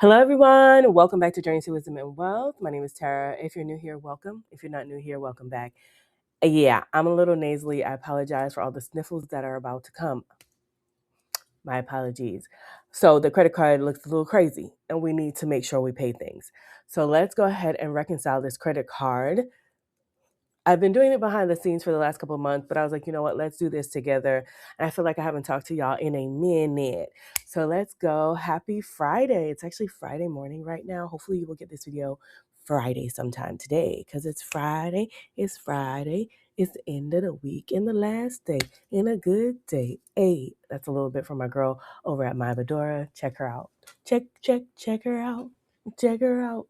Hello, everyone. Welcome back to Journey to Wisdom and Wealth. My name is Tara. If you're new here, welcome. If you're not new here, welcome back. Yeah, I'm a little nasally. I apologize for all the sniffles that are about to come. My apologies. So the credit card looks a little crazy, and we need to make sure we pay things. So let's go ahead and reconcile this credit card. I've been doing it behind the scenes for the last couple of months, but I was like, you know what? Let's do this together. And I feel like I haven't talked to y'all in a minute. So let's go. Happy Friday. It's actually Friday morning right now. Hopefully you will get this video Friday sometime today because it's Friday. It's Friday. It's the end of the week and the last day and a good day. Hey, that's a little bit from my girl over at My Bedora. Check her out. Check her out. Check her out.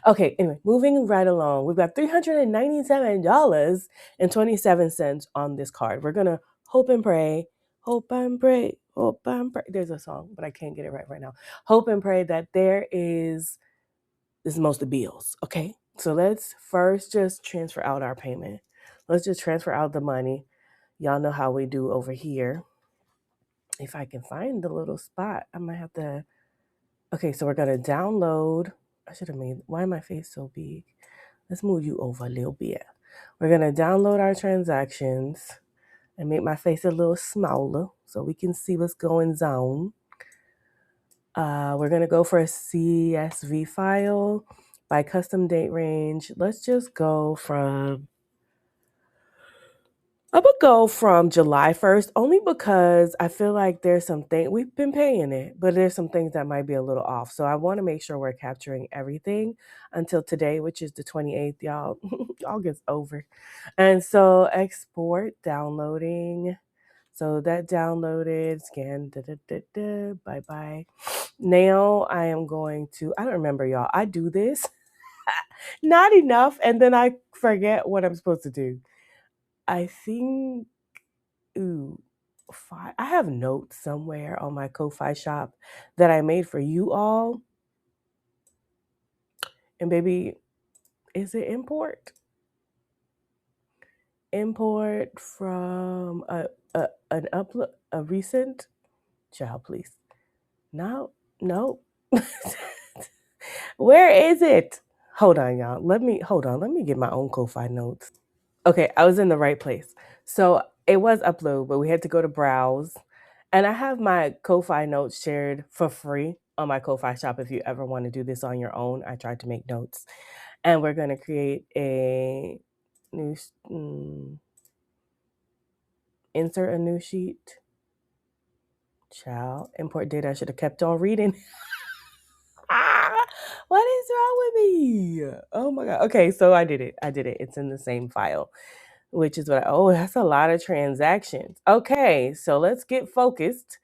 Okay, anyway, moving right along. We've got $397.27 on this card. We're going to hope and pray, hope and pray, hope and pray. There's a song, but I can't get it right now. Hope and pray that this is most of the bills, okay? So let's first just transfer out our payment. Let's just transfer out the money. Y'all know how we do over here. If I can find the little spot, I might have to... Okay, so we're going to download... why is my face so big? Let's move you over a little bit. We're going to download our transactions and make my face a little smaller so we can see what's going on. We're going to go for a CSV file by custom date range. Let's just go from... I'm going to go from July 1st only because I feel like there's some things, we've been paying it, but there's some things that might be a little off. So I want to make sure we're capturing everything until today, which is the 28th, y'all. August over. And so export, downloading. So that downloaded, scan, bye-bye. Now I am going to, I don't remember, y'all. I do this not enough, and then I forget what I'm supposed to do. I think, I have notes somewhere on my Ko-Fi shop that I made for you all. And baby, is it import? Import from an upload, a recent? Child, please. No. Where is it? Hold on, y'all. Let me get my own Ko-Fi notes. Okay, I was in the right place. So it was upload, but we had to go to browse. And I have my Ko-Fi notes shared for free on my Ko-Fi shop if you ever want to do this on your own. I tried to make notes. And we're going to create a new, insert a new sheet. Child, import data. I should have kept on reading. What is wrong with me? Oh my God. Okay, so I did it. It's in the same file, which is that's a lot of transactions. Okay, so let's get focused.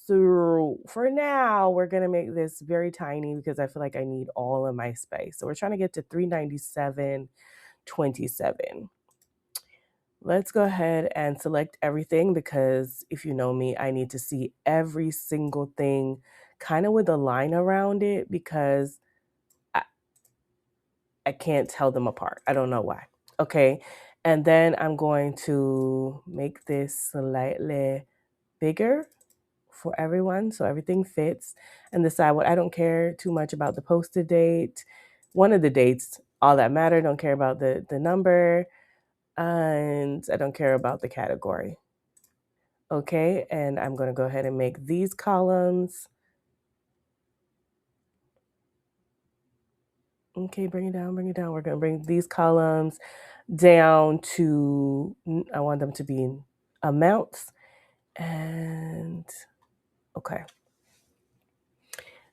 So for now, we're going to make this very tiny because I feel like I need all of my space. So we're trying to get to $397.27. Let's go ahead and select everything because if you know me, I need to see every single thing kind of with a line around it because I can't tell them apart. I don't know why. Okay. And then I'm going to make this slightly bigger for everyone so everything fits and decide what I don't care too much about the posted date. One of the dates, all that matter. Don't care about the number. And I don't care about the category. Okay. And I'm going to go ahead and make these columns. Okay, bring it down. We're going to bring these columns down to, I want them to be in amounts. And okay.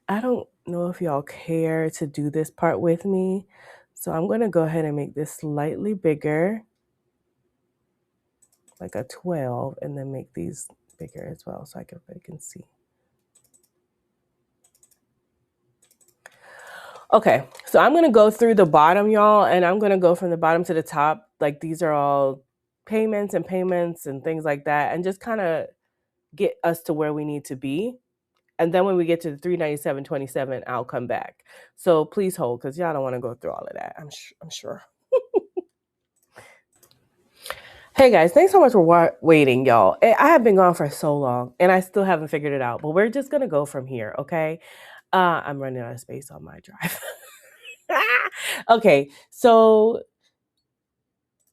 I don't know if y'all care to do this part with me. So I'm going to go ahead and make this slightly bigger, like a 12, and then make these bigger as well so everybody can see. Okay, so I'm going to go through the bottom, y'all, and I'm going to go from the bottom to the top. Like these are all payments and things like that, and just kind of get us to where we need to be. And then when we get to the $397.27, I'll come back. So please hold because y'all don't want to go through all of that. I'm sure. Hey guys, thanks so much for waiting, y'all. I have been gone for so long and I still haven't figured it out, but we're just going to go from here, okay? I'm running out of space on my drive. Okay, so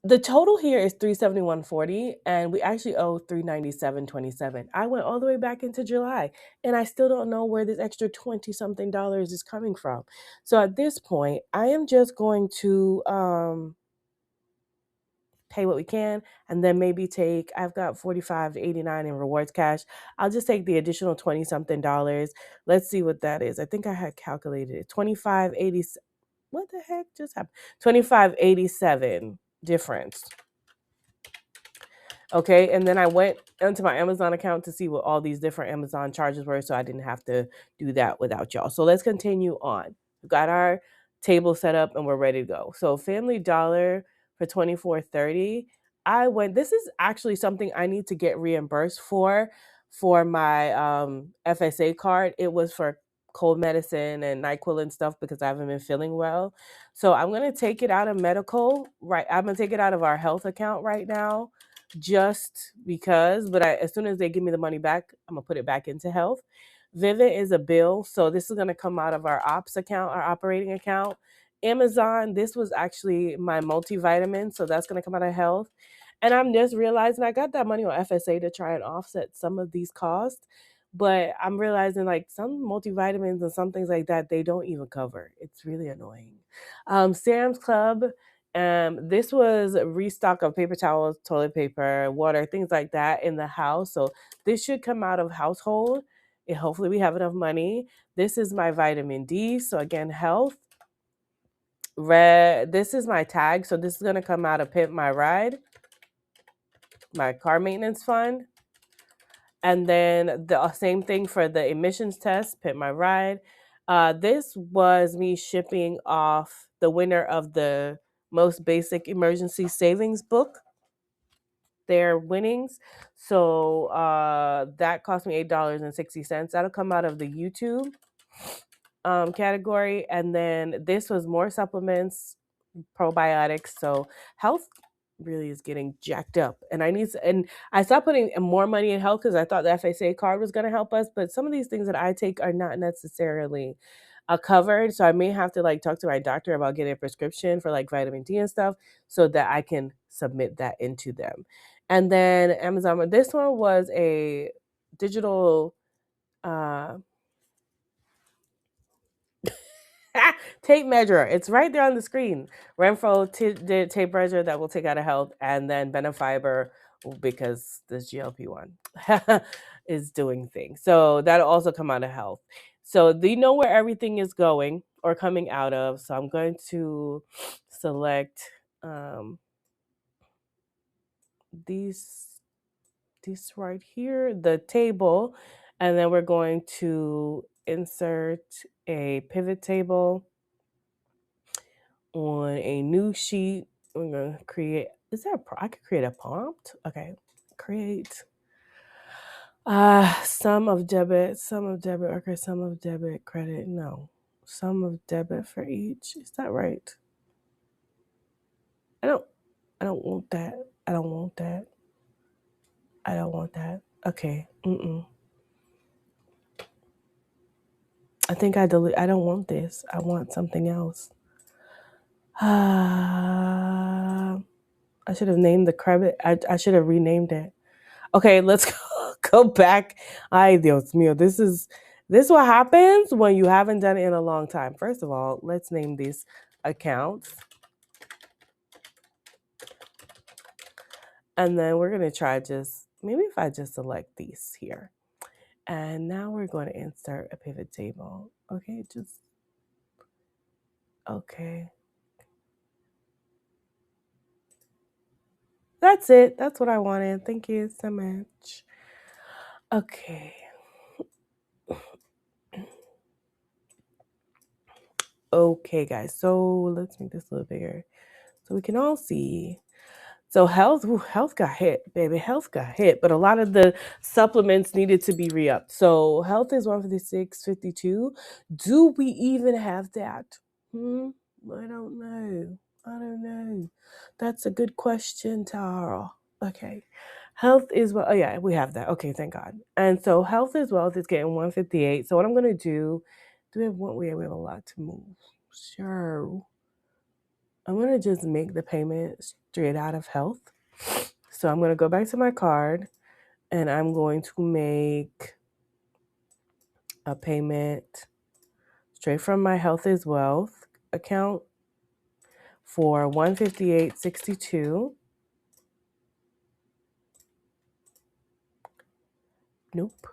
the total here is $371.40, and we actually owe $397.27. I went all the way back into July, and I still don't know where this extra 20 something dollars is coming from. So at this point, I am just going to pay what we can, and then maybe take, I've got $45.89 in rewards cash. I'll just take the additional 20 something dollars. Let's see what that is. I think I had calculated it. 25.80. What the heck just happened? 25.87 difference. Okay, and then I went into my Amazon account to see what all these different Amazon charges were, so I didn't have to do that without y'all. So let's continue on. We've got our table set up and we're ready to go. So Family Dollar for $24.30. I went, this is actually something I need to get reimbursed for my FSA card. It was for cold medicine and NyQuil and stuff because I haven't been feeling well. So I'm going to take it out of medical, right? I'm going to take it out of our health account right now just because, but as soon as they give me the money back, I'm gonna put it back into health. Vivint is a bill, so this is gonna come out of our ops account, our operating account. Amazon, this was actually my multivitamin, so that's gonna come out of health. And I'm just realizing I got that money on FSA to try and offset some of these costs, but I'm realizing like some multivitamins and some things like that, they don't even cover. It's really annoying. Sam's Club, this was a restock of paper towels, toilet paper, water, things like that in the house. So this should come out of household. And hopefully we have enough money. This is my vitamin D. So again, health. Red. This is my tag. So this is going to come out of Pimp My Ride, my car maintenance fund. And then the same thing for the emissions test, Pimp My Ride. This was me shipping off the winner of the most basic emergency savings book, their winnings. So that cost me $8.60. That'll come out of the YouTube category. And then this was more supplements, probiotics. So health really is getting jacked up, and I stopped putting more money in health because I thought the FSA card was going to help us, but some of these things that I take are not necessarily covered, so I may have to like talk to my doctor about getting a prescription for like vitamin D and stuff so that I can submit that into them. And then Amazon, this one was a digital tape measure. It's right there on the screen. Renfro tape measure that will take out of health, and then Benefiber because this GLP-1 is doing things. So that'll also come out of health. So they know where everything is going or coming out of. So I'm going to select these right here, the table, and then we're going to insert a pivot table on a new sheet. I'm gonna create. I could create a prompt. Okay, create. Sum of debit. Okay, sum of debit, credit. No, sum of debit for each. Is that right? I don't want that. I don't want that. I don't want that. Okay. I think I delete. I don't want this. I want something else. I should have named the credit. I should have renamed it. Okay, let's go back. Ay, Dios mío. This is what happens when you haven't done it in a long time. First of all, let's name these accounts. And then we're going to try maybe if I just select these here. And now we're going to insert a pivot table. Okay, okay. That's it. That's what I wanted. Thank you so much. Okay. Okay, guys. So let's make this a little bigger so we can all see. So health got hit, baby. Health got hit, but a lot of the supplements needed to be re-upped. So health is 156.52. Do we even have that? I don't know. That's a good question, Tara. Okay. Health is well. Oh yeah, we have that. Okay, thank God. And so health is wealth is getting 158. So what I'm gonna do Do we have one? We have a lot to move. Sure. I'm going to just make the payment straight out of health. So I'm going to go back to my card and I'm going to make a payment straight from my Health is Wealth account for $158.62. Nope.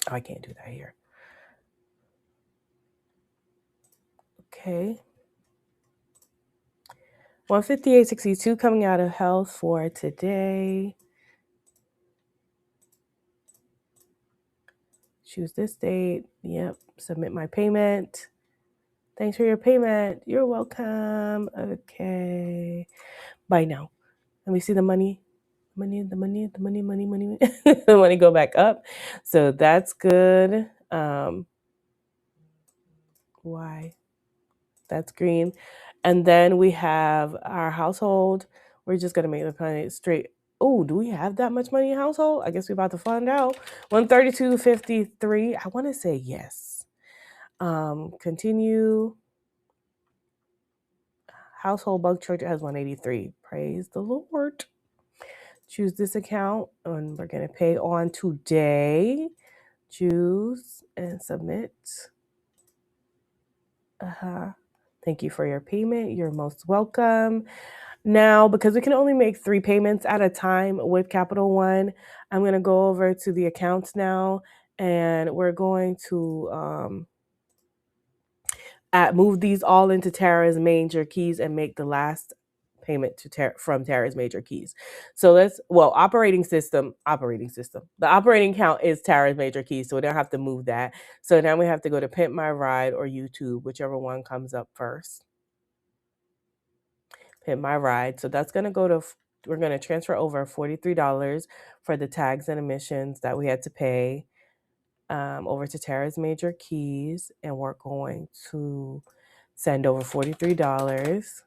Oh, I can't do that here. Okay. $158.62 coming out of health for today. Choose this date. Yep. Submit my payment. Thanks for your payment. You're welcome. Okay. Bye now. Let me see the money. The money go back up. So that's good. Why? That's green. And then we have our household. We're just going to make the payment straight. Oh, do we have that much money in household? I guess we're about to find out. $132.53. I want to say yes. Continue. Household bulk charger has $183. Praise the Lord. Choose this account and we're going to pay on today. Choose and submit. Thank you for your payment. You're most welcome. Now, because we can only make 3 payments at a time with Capital One, I'm going to go over to the accounts now and we're going to move these all into Tara's major keys and make the last payment to from Tara's major keys. So operating system. The operating account is Tara's major keys, so we don't have to move that. So now we have to go to Pimp My Ride or YouTube, whichever one comes up first. Pimp My Ride. So that's going to we're going to transfer over $43 for the tags and emissions that we had to pay over to Tara's major keys, and we're going to send over $43.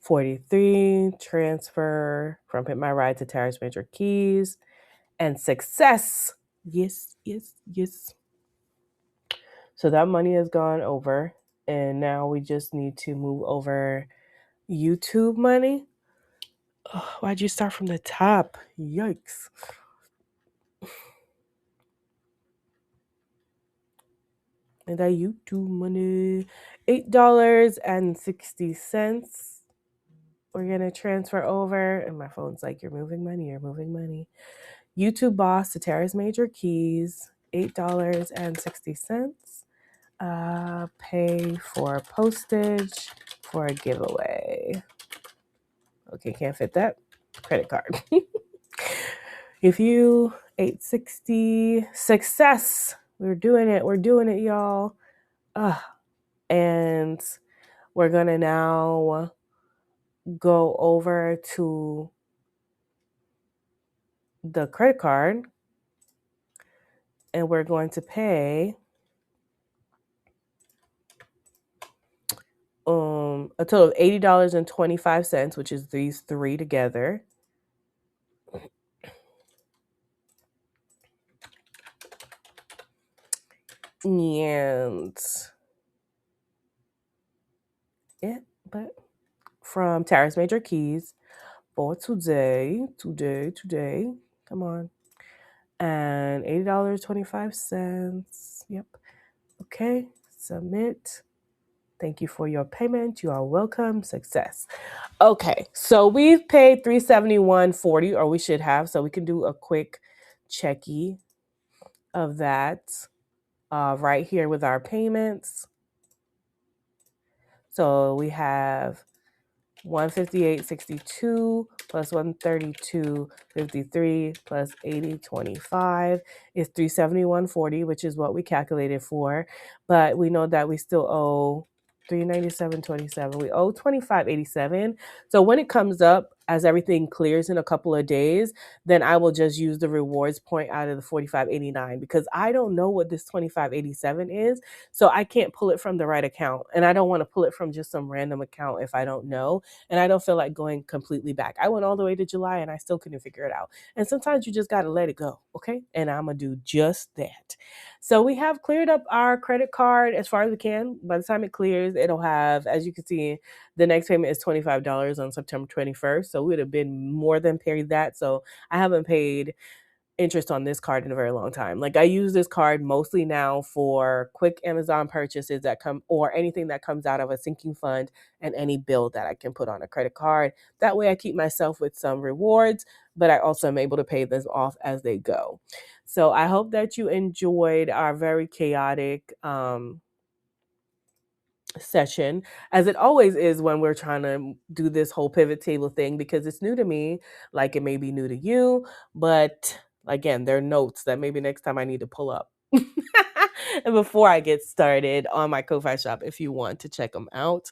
$43 transfer from Pimp My Ride to Tara's major keys, and success. Yes. So that money has gone over, and now we just need to move over YouTube money. Oh, why'd you start from the top? Yikes. And that YouTube money, $8.60. We're going to transfer over. And my phone's like, you're moving money. YouTube Boss to Tara's major keys, $8.60. Pay for postage for a giveaway. Okay, can't fit that. Credit card. If you $8.60 success. We're doing it, y'all. And we're gonna now go over to the credit card and we're going to pay a total of $80.25, which is these 3 together. And but from Tara's major keys for today. Come on. And $80.25. Yep. Okay. Submit. Thank you for your payment. You are welcome. Success. Okay. So we've paid $371.40, or we should have. So we can do a quick checky of that right here with our payments. So we have $158.62 plus $132.53 plus $80.25 is $371.40, which is what we calculated for. But we know that we still owe $397.27. We owe $25.87. So when it comes up, as everything clears in a couple of days, then I will just use the rewards point out of the 45.89 because I don't know what this 25.87 is. So I can't pull it from the right account. And I don't want to pull it from just some random account if I don't know. And I don't feel like going completely back. I went all the way to July and I still couldn't figure it out. And sometimes you just got to let it go. Okay. And I'm going to do just that. So we have cleared up our credit card as far as we can. By the time it clears, it'll have, as you can see, the next payment is $25 on September 21st. So we would have been more than paid that. So I haven't paid interest on this card in a very long time. Like I use this card mostly now for quick Amazon purchases that come or anything that comes out of a sinking fund and any bill that I can put on a credit card. That way I keep myself with some rewards, but I also am able to pay this off as they go. So I hope that you enjoyed our very chaotic session, as it always is when we're trying to do this whole pivot table thing, because it's new to me, like it may be new to you, but again, there are notes that maybe next time I need to pull up and before I get started on my Ko-Fi shop if you want to check them out,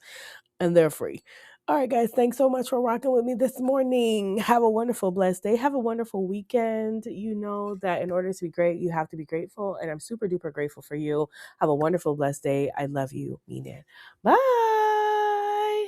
and they're free. All right, guys, thanks so much for rocking with me this morning. Have a wonderful, blessed day. Have a wonderful weekend. You know that in order to be great, you have to be grateful. And I'm super duper grateful for you. Have a wonderful, blessed day. I love you. Mean it. Bye.